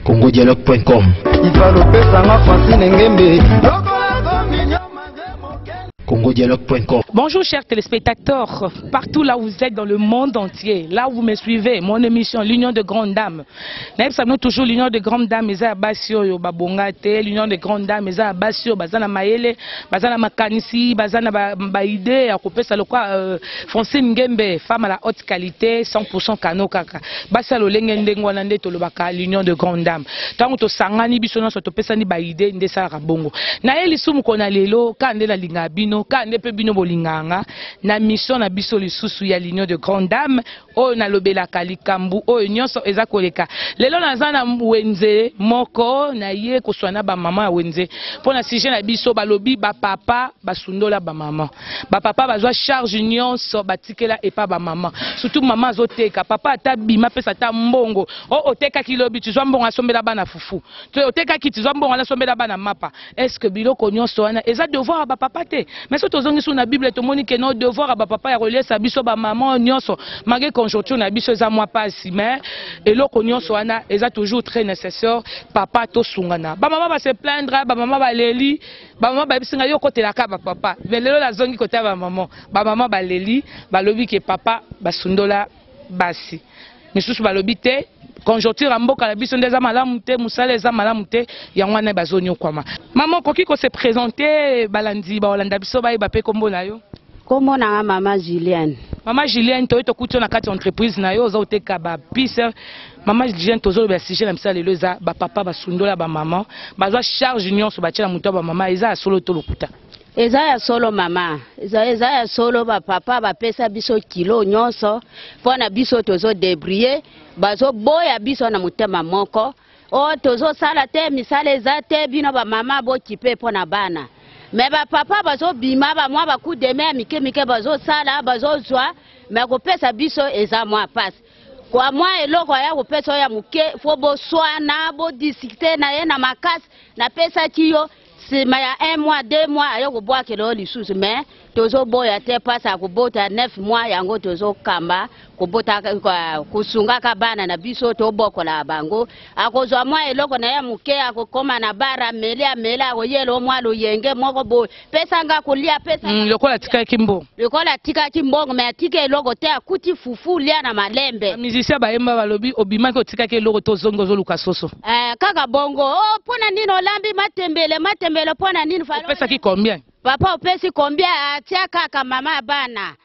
congodialogue.com. congodialogue.com. Bonjour chers téléspectateurs, partout là où vous êtes dans le monde entier, là où vous me suivez, mon émission l'Union de Grandes Dames. Nous savons toujours l'Union de Grandes Dames, mais à Basio, Babongate, l'Union de Grandes Dames, mais à Basio, Bazana Maele, Bazana Makanisi, Bazana Baïde, à couper ça le quoi, Francine Ngembe, femme à la haute qualité, 100% Kano Kaka. Basalo Lengendengwanande Tolobaka, l'Union de Grandes Dames. Tant que Sangani Bisona Sotopesani Baïde, Ndesa Rabongo. Naeli Soum Konalelo, Kandela Lingabino. Kande pe bino bolinganga na mission na biso lisusu ya l'Union de Grandes Dames o na lobela kalikambu o nyonso eza koleka lelo nazana wenze moko na ye koswana ba mama ya wenze pona sujet na biso balobi ba papa basundola ba mama ba papa bazwa charge nyonso batikela epa ba mama surtout mama azoteka papa atabima pesa ta mbongo o oteka kilobi tuzwa mbongo asombela bana fufu to oteka ki tuzwa mbongo asombela bana mapa est-ce que biloko nyonso wana eza devoir ba papa te. Mais si tu as la Bible, tu as que nos devoirs à papa et relier sa biso ba maman nyonso malgré conjoncture na biso za moi pas si mais et l'autre nyonso ana est toujours très nécessaire papa to sungana ba maman va se plaindre ba maman va leli ba maman ba bisinga yo côté la ka ba papa mais lelo la zongi côté ba maman ba leli ba lobi que papa ba sundola basi mais sous ba lobi te conjoncture à mboka la biso ndeza malamu te musala eza malamu te yango na bazonyo kwama maman koki ko se présenter balandi ba olanda biso ba pe kombo na yo kombo na mama Julienne to kuto na kati entreprise na yo za oteka ba pisse mama Julienne tozo ba sujet na misala lelo za ba papa ba sundola ba maman bazwa charge nyonso ba tela muto ba mama eza solo to lokuta eza ya solo mama eza ya solo ba papa ba pesa biso kilo nyonso pona biso tozo débrouiller bazo boya biso na mutema moko o tozo sala te misala eza te bino ba mama bo kipe pona bana me ba papa bazo bima ba mwa ba ku deme mike bazo sala bazo zwa me ko pesa biso eza mwa passe kwa mwa eloko ya ko pesa ya muke fo bo swana bo discuter na ye na makasi na pesa kiyo si maya 1 mois 2 mois ayo ko boa kelo lisusu mais tozo boya te pasa ko bota 9 mois yango tozo kamba ko bota kusunga ka bana na biso to bokola bango akozwa mwa eloko na ya muke akokoma na bara mela ko yelo mwa lo yenge moko bo pesa nga kulia pesa lokola tika kimbongo mais tika eloko te akuti fufu lia na malembe musicien ba yemba balobi obima ko tika ke eloko to zongo zo luka soso kaka bongo pona nino lambi matembele pona nini falo pesa ki combien papa opesi combien atia kaka mama bana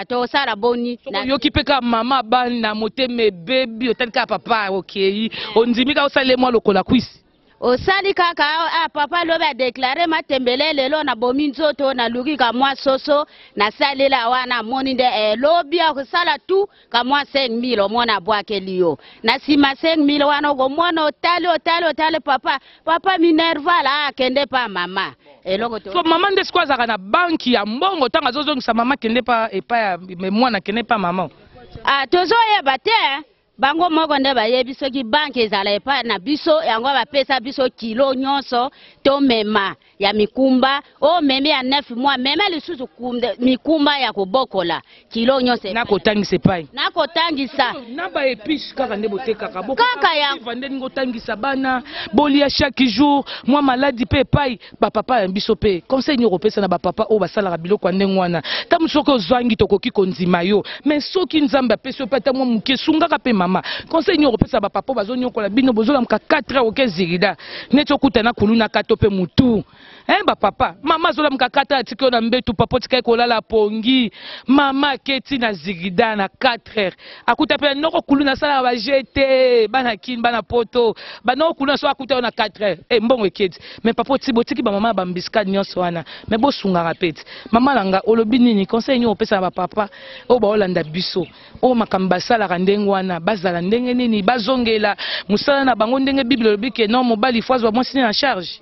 to sala boni yo kipeka mama bana moteme baby otelka papa okay ondimika osale mwa lokola kwisi osali kaka papa lobe a déclaré matembele lelo na bomi nzoto na luki ka mwa soso na salela wana moni de lobi akosala tu ka mwa 5000 omona bwake liyo na sima 5000 wana go mwana otale papa minerva la kende pa mama eloko to so mama nde sikwa zaka na banki ya mbongo tanga zozongisa mama kende pa epa ya mwana kende pa mama tozo yeba te bango moko nde bayebi soki banke ezala epa na biso yango bapesa biso kilo nyonso to mema ya mikumba o meme ya 9 mois meme lisusu mikumba ya kobokola kilo nyonso nakotangisa epai nakotangisa na ba épices kaka nde botekaka kaka ya vande ngotangisa bana bolia chaque jour moi maladie pe epai bapapa ya biso pe conseil nyoko pesa na bapapa o basalaka biloko ndenge wana ta musoko zwangi tokoki konzima yo mais soki nzambe apesa pe ta mwa muke sungaka pe mama conseil nyoko pesa bapapa bazonyokola bino bozola mka 4 heures okezirida neto kutana kuluna kato pe mutu ba papa mama zola mkakata atiki na mbetu papa tika kolala pongi mama keti na zigida na 4 heures akuta pe noko kuluna sala ba jete bana kin bana poto bana kuluna so akuta na 4 heures mbongo eketi mais papa tibotiki ba mama ba mbiska nyonso wana mais bo sunga rapete mama langa olobi nini conseil nyo opesa ba papa o ba olanda biso o makamba sala ndenge wana bazala ndenge nini bazongela musala na bango ndenge bible lobi ke non mobali fwazwa mwasi na charge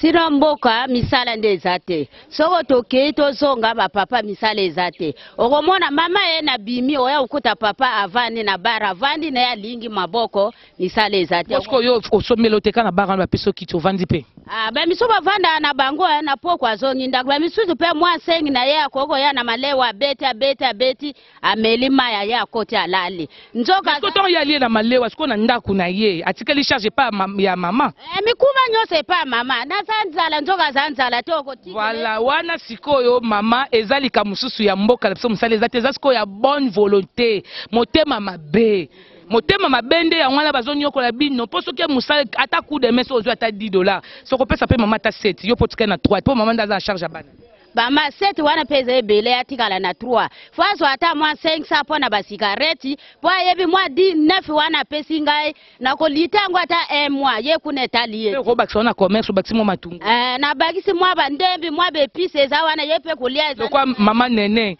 sino mboka misala nde eza te soko tokei tozonga bapapa misala eza te okomona mama ye na bimi oya okuta papa avandi na bara avandi na ya lingi maboko misala eza te osko yo osomelo te kana bara na peso kiti ovandi pe bamisu bavanda na bango na poko azongi ndako bamisusu pe mwa sengi na ye akoko ya na malewa abeti ameli maya ye akoti alali nzoka koto ya lié na malewa siko na ndako na ye atikeli charge pa ya mama mikuma nyose pa mama na sanzala nzoka zanzala te okoti voilà wana sikoyo mama ezalika mususu ya mboka la biso musala ezate eza siko ya bonne volonté motema mabe motema mabende ya wana bazoni yokola bino po soki musala ata coup de main so ozwa ata $10 soko pesa pe mama ata 7 yo potika na 3 po mama ndaza charge bana bama 7 wana pesa ebele atikala na 3 faso ata mwa 500 pona basigareti po yebi mwa 9 wana pesi ngai na kolitango ata 1 mois ye kuneta liye ko bakisa na commerce bakisi mo matungu na bakisi mwa bandembi mwa bepise za wana ye pe kulia za kwa mama nene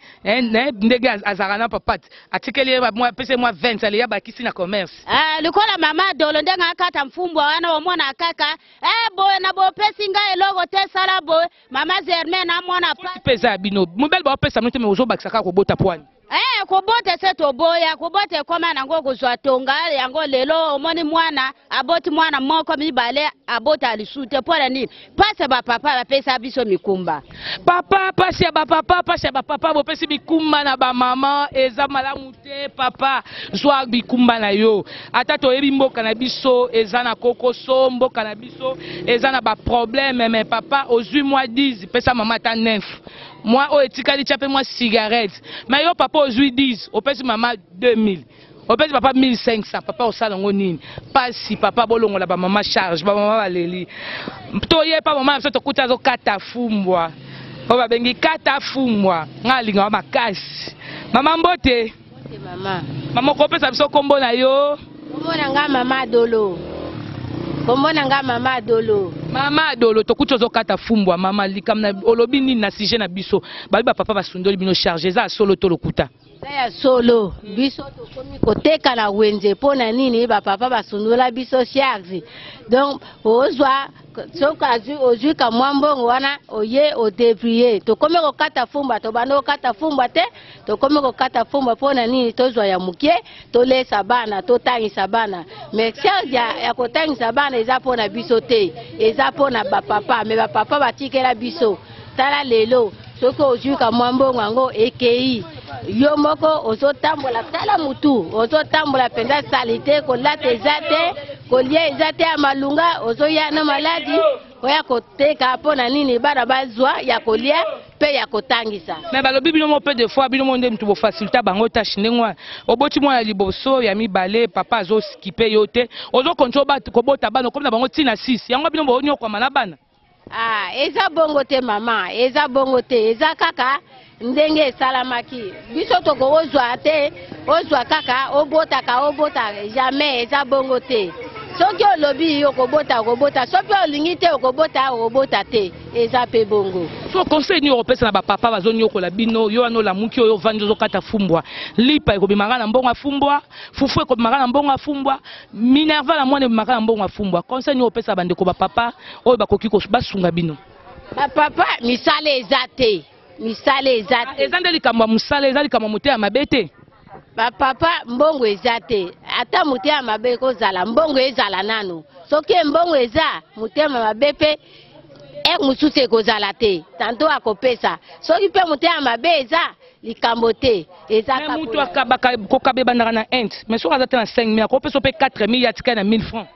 ndege azara na papa atikeli mwa pesa mwa 20 ali ya bakisi na commerce likola mama dolo ndenga akata mfumbwa wana omona akaka boy na bo pesi ngai logo te sala boy mama Germaine amona pesa bino mobile ba pesa mute me ozo bakisaka ko bota pwani kobote seto boya kobote koma nango kozwa tonga yango lelo omoni mwana aboti mwana moko mibale abota alisute pona nini pase ba papa ba pesa biso mikumba papa pase ba papa bo pesi mikumba na ba mama eza malamu te papa zwa bikumba na yo ata to yebi mboka na biso eza na kokoso mboka na biso eza na ba problème mais papa ozui moi 10 pesa mama ta 9 moi o etikali chape moi cigarette mais yo papa ozui 10 opesi mama 2000 opesi papa 1500 papa osala ngo nini pasi papa bolongola ba mama charge ba mama baleli to ye pa mama so tokuta zo kata fumbwa o ba bengi kata fumbwa ngalinga makasi mama mbote mama ko pesa biso kombo na yo kombo na nga mama dolo kombo na nga mama dolo tokuti ozokata fumbwa mama likamna olobi nini na sujet na biso bali ba papa basundoli bino charge eza solo to lokuta ya solo biso tokomi koteka na wenze pona nini ba papa basundola biso charge donc ozwa soka ozwi ka mwambongo wana oye odebrier tokomi kokata fumba to bano kokata fumba te tokomi kokata fumba pona nini tozwa ya mukie tolesa bana totangisa bana mais charge ya kotangisa bana eza pona biso te eza pona ba papa mais ba papa batikela biso tala lelo soko ozwi ka mwambongo ngo ekei yo moko ozotambola tala mutu ozotambola penza salite kolata ezate kolia ezate ya malunga ozoya na maladi oya koteka pona nini bana bazwa ya kolia pe ya kotangisa mais balobi bino mo pe de fois bino mo nde mtu bo facilita bango tâche ndengwa oboti mwana liboso ya mibale papa azo skipe yo te ozo control ba kobota bana comme na bango tina 6 yango bino bo nyoko mana bana eza bongo te mama eza bongo te eza kaka ndenge esalamaki biso toko ozwa te ozwa kaka obota jamais eza bongo te soki olobi okobota soki olingi te okobota te eza pe bongo so conseil ni opesa na ba papa bazoni okola bino yo anola muki oyo vandi ozokata fumbwa lipa ekobimaka na mbongo afumbwa fufu ekobimaka na mbongo afumbwa minerva na mwana ebimaka na mbongo afumbwa conseil ni opesa bandeko ba papa oyo bakoki basunga bino ba papa misala eza te eza nde likambo ya mosala eza likambo ya motema mabe te ba papa mbongo eza te ata motema mabe kozala mbongo ezala nano soki mbongo eza motema mabe pe mususu ekozala te tanto akopesa soki pe motema mabe eza likambo te eza mutu kokabe bandaka na int mais soki aza te na 5000 akopesa pe 4000 atika na 1000 francs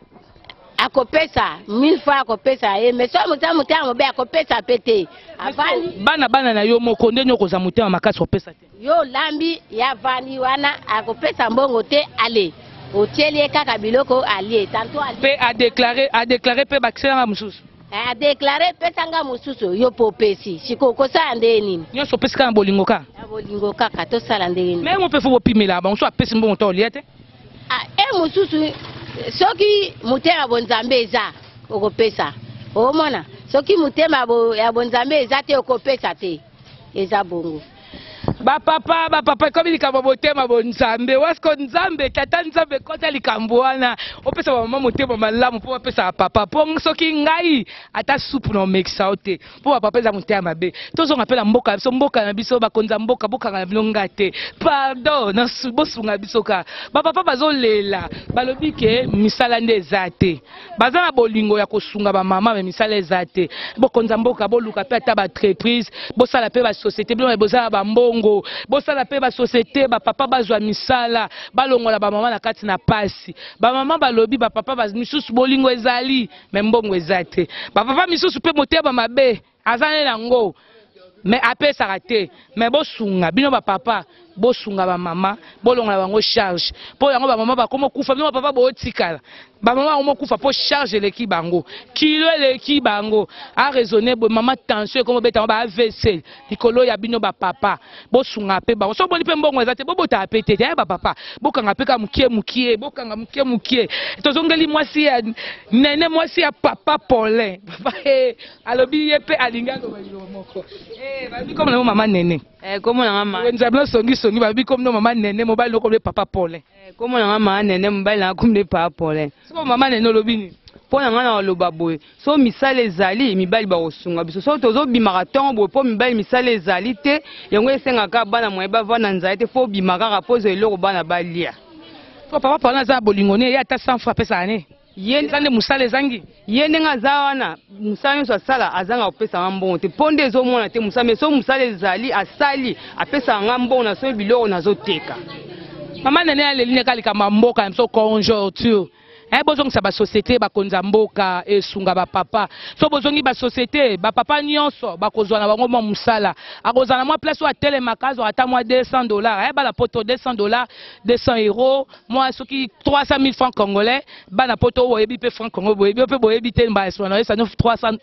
akopesa 1000 francs akopesa mais so motema mabe akopesa pe te bana na yo moko nde nyokoza motema makasi opesa te yo lambi ya vani wana akopesa mbongo te ale otieli kaka biloko alie tanto ali pe a déclarer pe bakisela mususu a déclarer pesanga mususu yo popesi sikoko sa nde nini nyonso pesika na bolingo ka bolingo kaka to sala nde nini mais mo pe fo bopimela ba so apesi mbongo to liete mususu soki mutema bonzambe eza okopesa omona soki mutema ya bonzambe eza te okopesa te eza bongo Papa, comme il a voté ma bonne Nzambe, ou est-ce que Nzambe, tata Nzambe, quand elle est camboana, on peut savoir maman monter ma lame pour appeler ça papa. Pour ce qui ngaï, à ta soupe non mexaote, pour papa ça monter à ma bé. Tous on appelle la mboka, son mboka na biso, bakonza mboka, boka na bilongate. Pardon, na bosunga bisoka. Papa bazo lela, balobi ke misala ndezate. Bazana bolingo ya kosunga ba mama mais misala ezate. Bokonza mboka, boluka pe ata ba entreprise, bosala pe ba société, bosala ba mbongo. Bosala pe ba société ba papa bazwa misala balongola ba mama na kati na pasi ba mama balobi ba papa baz misusu bolingo ezali membongo ezate ba papa misusu pe moteba mabe azane nango mais apesa raté mais bosunga bino ba papa bosunga ba mama bolongola bango charge po yango ba mama ba komo kufa bino ba papa botikala ba mama omo kufa po charge leki bango kilo leki bango a raisonner bo mama tension komo beta ba AVC likolo ya bino ba papa bosunga pe ba so boni pe mbongo ezate bobota apete ya ba papa bokanga pe ka mukie bokanga mukie tozongeli mwasi ya nene mwasi ya papa Paulin papa alobi yepe alinga ko ba moko babi comme na mama nene comme na mama nzabla songi babi comme no mama nene mobile no comme papa Paulin comme na mama nene mobile na comme papa Paulin so mama nene lobini po na ngana loba boy so misala ezali mibali ba kosunga biso so tozo bimaka ntongo boy po mibali misala ezali te yango esengaka bana moye bavanda nzala te fo bimaka rapozo eloko bana balia so papa Paulin za bolingo ne ya ta 100 francs pesa ne yende musala ezangi yende ngaza wana musala nyonso asala azanga kopesa mbongo te ponde ezomona te musala mais so musala ezali asali apesa mbongo na so biloko nazoteka mama nene aleli kalika mamboka so conjoncture bozongi sa ba société bakonza mboka esunga ba papa so bozongi ba société ba papa nyonso bakozwa na bango mo musala akozana mo place wa tele makazo ata mo $200 ba la poto $200 €200 moi soki 300 000 francs congolais ba na poto o yebi pe francs congolais boyebi te ba eswana ça 300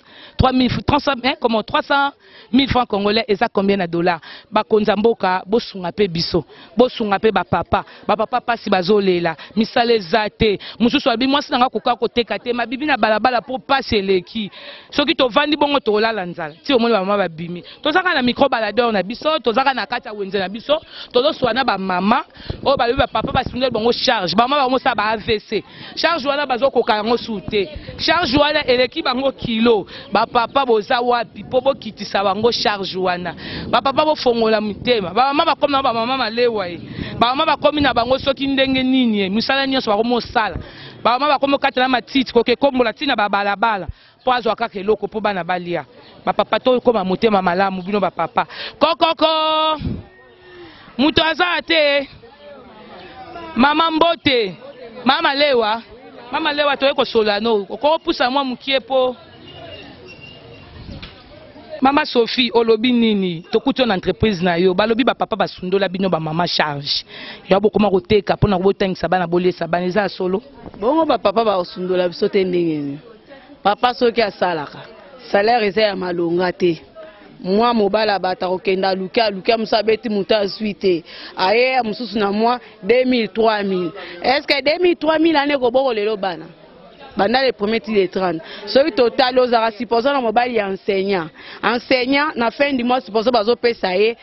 000 francs congolais et ça combien de dollars bakonza mboka bosunga pe biso bosunga pe ba papa pasi bazolela misale zate mususu abi mwasi nanga koka koteka te mabibi na balabala pour passer leki soki to vandi bongo to lala nzala ti omoni ba mama babimi tozaka na micro baladeur na biso tozaka na kata wenze na biso tozo swana ba mama o balobi ba papa basundel bongo charge ba mama bango sa ba AVC charge wana bazo koka yango sute charge wana eleki bango kilo ba papa boza wapi po bokitisa bango charge wana ba papa bo fongola mutema ba mama bakomi na ba mama malewa ba mama bakomi na bango soki ndenge nini misala nyonso bakomo sala ba mama bakomo katana matiti koke kombola tina ba balabala po azwa kaka eloko po bana balia ba papa to koma motema malamu bino ba papa kokoko muto azate mama mbote mama lewa to eko solano ko pusa mwa mukie po Mama Sophie olobi nini tokuti na entreprise na yo balobi ba papa basundola bino ba mama charge ya bokoma koteka pona kobotangisa bana bolesa bana eza solo bongo ba papa ba osundola biso te ndenge papa soki asalaka salaire eza ya malonga te moi mobala bata kokenda luka musabeti muta suite aye mususu na moi 2000 3000 est-ce que 2000 3000 ane ko boko lelo bana banda les premiers de 30 celui total aux ara supposons mobile ya enseignant na fin du mois supposons bazo pesa ye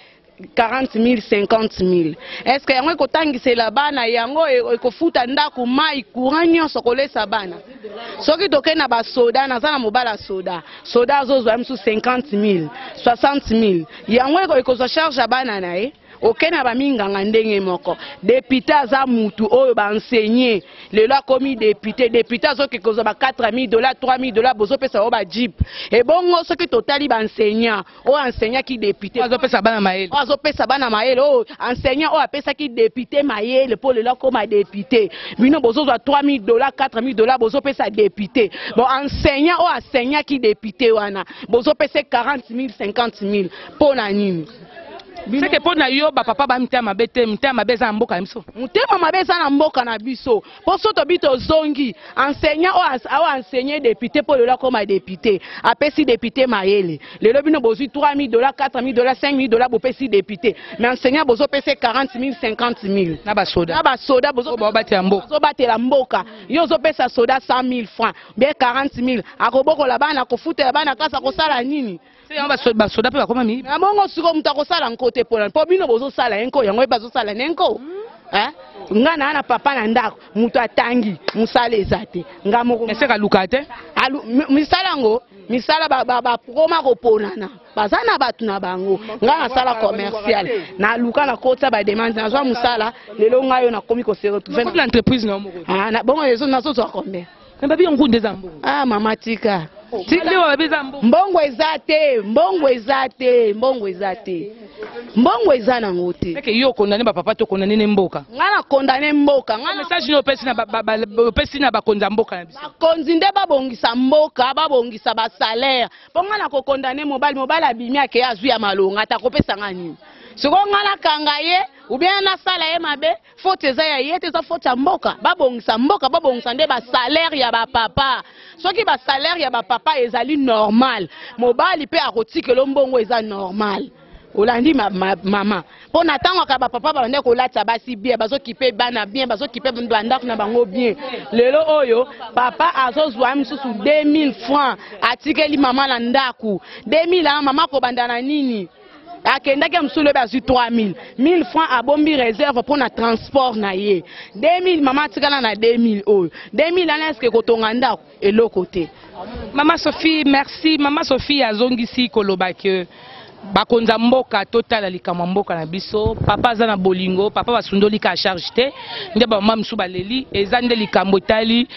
40 000 50 000 est-ce que yango ekotangisela bana yango ekofuta ndako mai courant nyonso kolesa bana soki tokena ba soda naza na mobala soda azozwa msu 50 000 60 000 yango ekozwa charge bana na ye okena ba minganga ndenge moko député aza mutu oyo ba enseigner lelo akomi député azoki kozo ba $4 000 $3 000 bozo pesa o ba jeep et bongo soki totali ba enseignant o enseignant ki député azo pesa bana maele o enseignant o apesa ki député maele po lelo koma député bino bozo za $3 000 $4 000 bozo pesa député bon enseignant o enseignant ki député wana bozo pesa 40 000 50 000 po na nini. C'est que pour nayo ba papa ba mtema beza mboka miso mtema mabeza na mboka na biso po soto bito zongi enseignant o enseigner député pour le comme député apesi député mayele lelo bino bozu $3 000 $4 000 $5 000 bopesi député mais enseignant bozo pese 40 000 50 000 na ba soda bozo batela mboka yo zo pesa soda 100 000 francs bien 40 000 akoboko la bana ko futela bana kasa ko sala nini c'est ba soda pe ba koma mi na mongo siko mutako sala côté pour la bino bozo sala enko yango bazo sala nenko hein nga na papa na ndako mutu atangi musala ezate nga moko mais c'est ka lukate alu misala ngo misala ba proma ko ponana bazana batu na bango nga na sala commercial na luka na kota ba demande na zwa musala lelo ngayo na komi ko se retrouver na l'entreprise na moko ah na bongo yezo na so zo combien mais babi on goûte des ambos ah mama tika tika wa babi zambo mbongo ezate mbongo ezate mbongo ezate mbongo ezana ngote eke yo condamné ba papa to condamné ne mboka ngana condamné mboka ngana message no pesi na pesi na ba konza mboka na biso bakonzi nde babongisa mboka babongisa ba salaire po ngana ko condamné mobali abimi ake azwi ya malonga atakopesa ngani siko ngana kanga ye ou bien na sala ye mabe faute eza ya ye te za faute ya mboka babongisa nde ba salaire ya ba papa soki ba salaire ya ba papa ezali normal mobali pe akotikelo mbongo eza normal olandi mama po na tango ka ba papa ba ndeko lata basi bien bazokipe bana bien bazokipe bandako na bango bien lelo oyo papa azozwa misusu 2000 francs atikeli mama na ndaku 2000 a mama ko bandana nini akendaki msule bazwi 3000 1000 francs abombi réserve pour na transport na ye 2000 mama atikala na 2000 oyo 2000 ana eske kotonga ndako eloko te. Mama Sophie merci. Mama Sophie azongisi koloba ke bakonza mboka totala likama mboka na biso papa za na bolingo papa basundoli ka charge te nde ba mama msuba leli eza nde likambo tali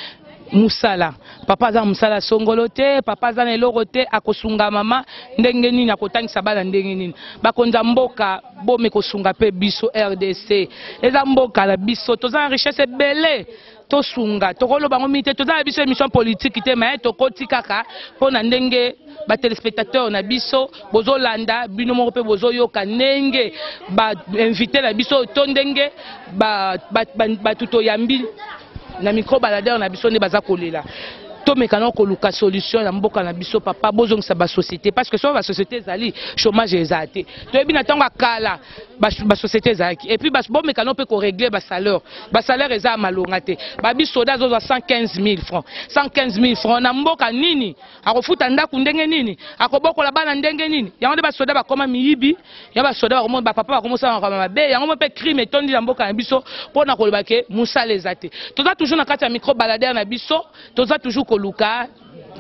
musala papa za musala songolo te papa za na eloko te akosunga mama ndenge nini akotangisa bana ndenge nini bakonza mboka bome kosunga pe biso RDC eza mboka la biso toza na richesse belle tosunga tokolo bango mite toza na biso émission politique te mais tokoti kaka pona ndenge ba téléspectateurs na biso bozolanda bino moko pe bozoyoka ndenge ba invité na biso to ndenge ba tuto yambi na micro baladeur na biso ne baza kolela to mekana ko luka solution na mboka na biso papa bozongisa ba société parce que so ba société ezali chômage ezate to ebina tango akala ba société ezaki et puis ba bo mekana pe ko régler ba salaire eza malonga te ba biso da zo 115000 francs 115000 francs na mboka nini akofuta ndaku ndenge nini akobokola bana ndenge nini yango de ba soda ba koma miyibi ya ba soda ba komo ba papa ba komo sa ba be yango pe crime etondi na mboka na biso pona ko lebake musala ezate toza toujours na kati ya micro baladeur na biso toza toujours koluka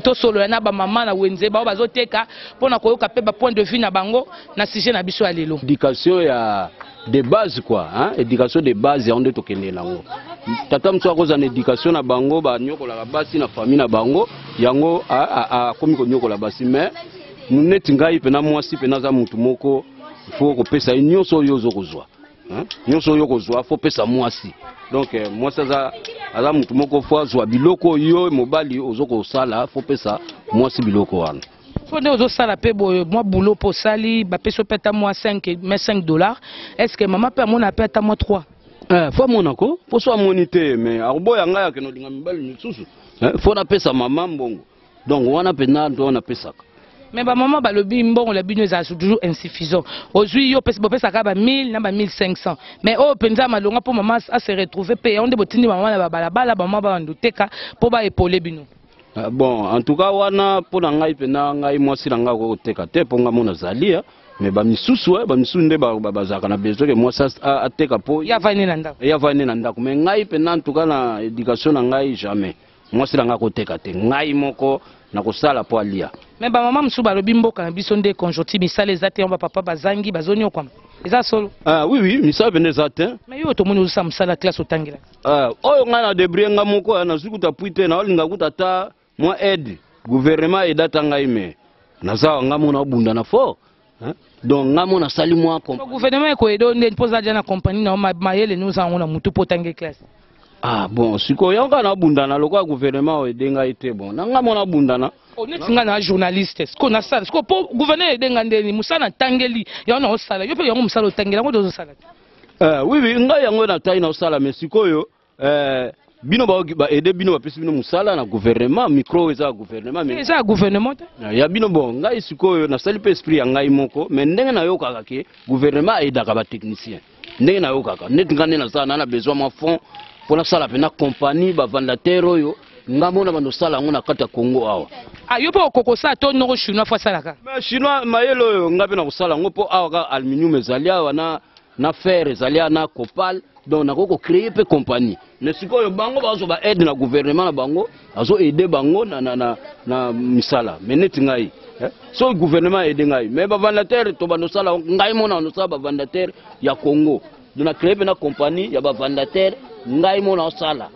to solo na ba mama na wenze ba bazoteka pona koyoka pe ba point de vue na bango na sujet na biso ya lelo éducation ya de base quoi hein éducation de base ya onde tokende nango tata mso akoza na éducation na bango ba nyokola la basi na famille na bango yango a komi ko nyokola basi mais muneti ngai pe na mwasi pe na za mutu moko faut ko pesa nyonso yozo kozwa hein nyonso yo kozwa faut pesa mwasi donc moi ça ala mutu moko fwa zwa biloko yo mobali ozoko sala faut pesa mwasi biloko wana fondé ozo sala pe boy moi boulot pour sali ba peso peta moi 5 dollars est-ce que maman peut mon appel à moi 3 faut monako faut soit monité mais aroboya ngaya ke no linga mibali misusu faut na pesa maman mbongo donc wana pena ndo na pesa mais ba maman ba lobi mbongo la bino za toujours insuffisant aujourd'hui yo pesa ka ba 1000 na ba 1500 mais o penza malonga pour maman à se retrouver pe onde botindi maman na ba balabala maman ba nduteka pour ba épauler bino. Bon en tout cas wana pona ngai pena ngai mwasi na ngai ko teka te ponga mona zalia mais ba misusu nde ba zaka na besoin que mwasi ateka po ya vani na ndako mais ngai pena en tout cas na éducation na ngai jamais mwasi na ngai ko teka te ngai moko na kosala po alia. Mais ba maman msuba lobi mboka na biso nde conjoncture misala ezate on papa bazangi bazoni okwa eza solo oui misala bene ezate mais yo to moni usa msala classe otangela oyo ngana débrouiller nga moko na zukuta puite na olinga kutata moi aide gouvernement edata ngai me naza nga mona bunda na fort donc nga mona sali moi gouvernement ko edo nde poza jana compagnie na mayele nous en na mutu potange classe bon siko yanga na bunda na lokwa gouvernement edenga ite bon nga mona bunda na onetinga na journaliste ko na sala ko po gouverneur edenga ndeni musana tangeli ya na osala yo pe yango musala otangela ngo dozo sala oui nga yango na tayi na osala mais sikoyo bino ba aider bino ba pesi bino musala na gouvernement micro eza gouvernement mais eza gouvernement ya bino bon ngai sikoyo na sali pe esprit ya ngai moko mais ndenge na yo kaka ke gouvernement aidaka ba technicien ndenge na yo kaka netinga na sala na besoin ma fond pour la sala pena compagnie ba vandateur oyo ngamona banosala ngo na kata Congo awa. Ayo po kokosa to no chinois fois salaka. Mais chinois mayelo ngabe na kusala ngo po awa ka aluminium ezalia wana na fer ezalia na copal donc na ko créer pe compagnie. Ne sikoyo bango bazo ba aide na gouvernement na bango, azo aider bango na misala. Meneti ngai. So le gouvernement aide ngai. Mais ba vandateur to banosala ngai mona onosala ba vandateur ya Congo. Donc na créer na compagnie ya ba vandateur ngai mona osala.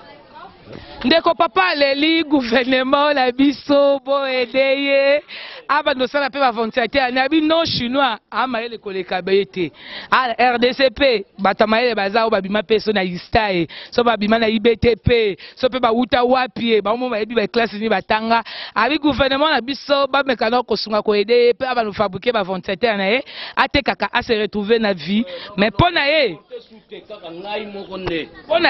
Ndeko papa leli gouvernement la biso bo edeye aba no sala pe ba ventilateur na bi non chinois ama ele koleka bete a RDCP batamaele bazao babima peso na istae so babima na IBTP so pe ba uta wapi ba mo ba ebi ba classe ni batanga abi gouvernement la biso ba mekano ko sunga ko edeye pe aba no fabriquer ba ventilateur na e atekaka a se retrouver na vie mais pona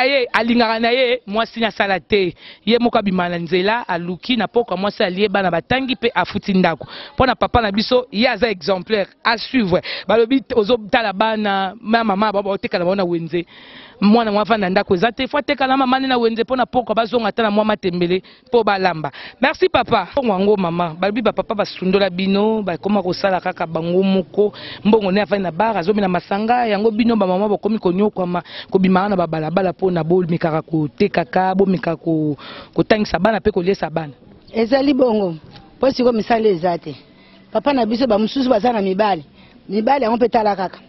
ye alingaka na ye mwasi na sala te ye moko abimana nzela aluki na poko mwasi alie bana batangi pe afuti ndako mpona papa na biso ye aza exemplaire à suivre balobi ozotala bana mama baba otekala baona wenze mwana mwavanda ndako eza te fo atekala mama na wenze mpona poko bazonga ata na mwa matembele mpo balamba. Merci papa ngwango mama balobi bapapa basundola bino bakoma kosala kaka bango moko mbongo ne afai na bar azomela masanga yango bino bamama bakomi konyokwama kobimaka na babalabala mpona bomikaka kotekaka bomikaka kotangisa bana mpe koliesa bana ezali bongo mpo siko misala eza te papa na biso bamosusu baza na mibali yango mpe tala kaka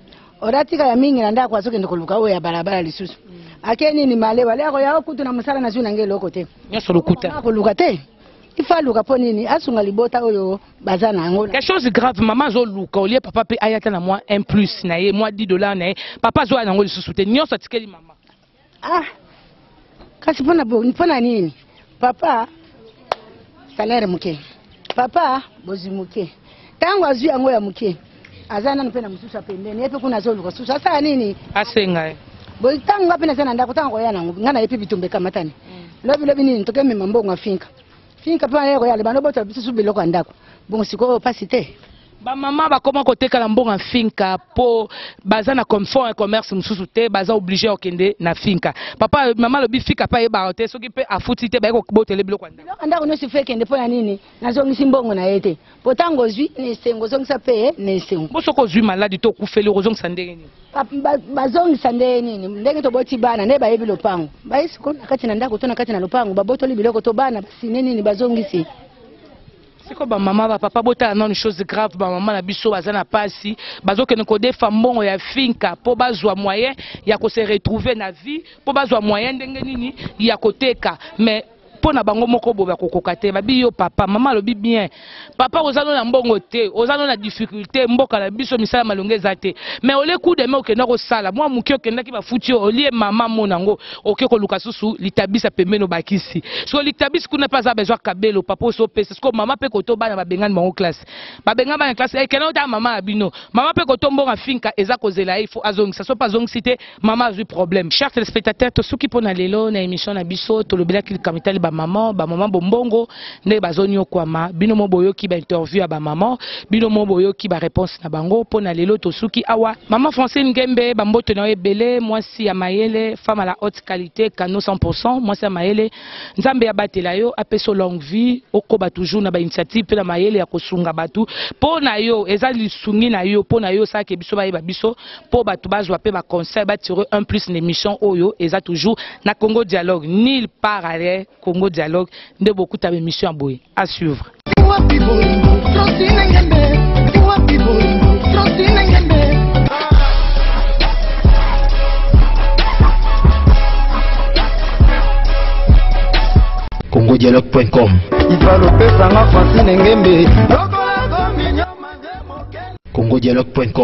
oratika ya mingi na ndako azokende koluka oyo ya balabala lisusu ake nini malewa leko ya okutu na mosala na zwi na nge eloko te nyonso lokuta koluka te ifa luka mpo nini asunga libota oyo baza na yango quelque chose grave mama azoluka olie papa mpe ayata na mwa 1 plus na ye mwa 10 dollars na ye papa azoya nango lisusu te nyonso atikeli mama kasi mpona nini papa salaire muke papa bozi muke tango azwi yango ya muke aza nanu mpe na mosusu apembeni ye mpe kuna azoluka susu asala nini asenga bozi tango nga mpe naza na ndako tango koya nango nga na ye mpe bitumba ekamatani lobi nini tokemema mbongo afinka finka mpe ye koyala bano botala bisusu biloko ya ndako bongo sikoyo pasi te bamama bakoma kotekala mbongo finka po baza na confort commerce mosusu te baza obligé okende na finka papa mama lobi fika pa yebaka te soki mpe afuti te bayeko botele biloko ya ndako nyonso fe ekende mpona nini nazongisi mbongo na ye te po ntango ozwi na esengo ozongisa mpe ye na esengo bo soki ozwi maladi to okufeli okozongisa ndenge nini bazongisa ndenge nini ndenge toboti bana nde bayebi lopango bayesiko na kati na ndako to na kati na lopango babotoli biloko to bana basine nini bazongisi siko bamama bapapa botala nano chose grave bamama na biso baza na pasi bazokende kodefa mbongo ya finka mpo bazwa moyen ya kose retrouver na vie mpo bazwa moyen ndenge nini ya koteka mais pona bango moko boba kokoka te babi yo papa mama lobi bien papa ozano na mbongo te ozano na difficulté mboka na biso misala malonge eza te mais ole coup de main okenda kosala mwa muki okendaki bafuti olie mama monango oke koluka susu litabisa pembeni obakisi so litabisi kuna pas besoin kabelo papa oso pesa sko mama pe koto bana babengani bango classe babengani bana classe ekena ota mama abino mama pe koto mbongo finka eza kozela ifo azongisa so pas zongisi te mama azui problème. Chers téléspectateurs to suki pona lelo na émission na biso to lobelaki kamitali maman bombongo ne bazonyo kwama bino mo boyoki ba interview ba maman bino mo boyoki ba réponse na bango pona lelo to suki awa maman Francine Ngembe bamboto na ebele mwasi ya mayele femme à la haute qualité kano 100% mwasi ya mayele nzambe ya batela yo apeso longue vie okoba toujours na ba initiative pe na mayele ya kosunga batu pona yo eza lisungi na yo pona yo sa ke biso ba yeba biso po batu bazwa pe ba conseil ba tirer un plus l'émission oyo eza toujours na Congo Dialogue nil parallèle Congo Dialogue de beaucoup de émissions à suivre. CongoDialogue.com CongoDialogue.com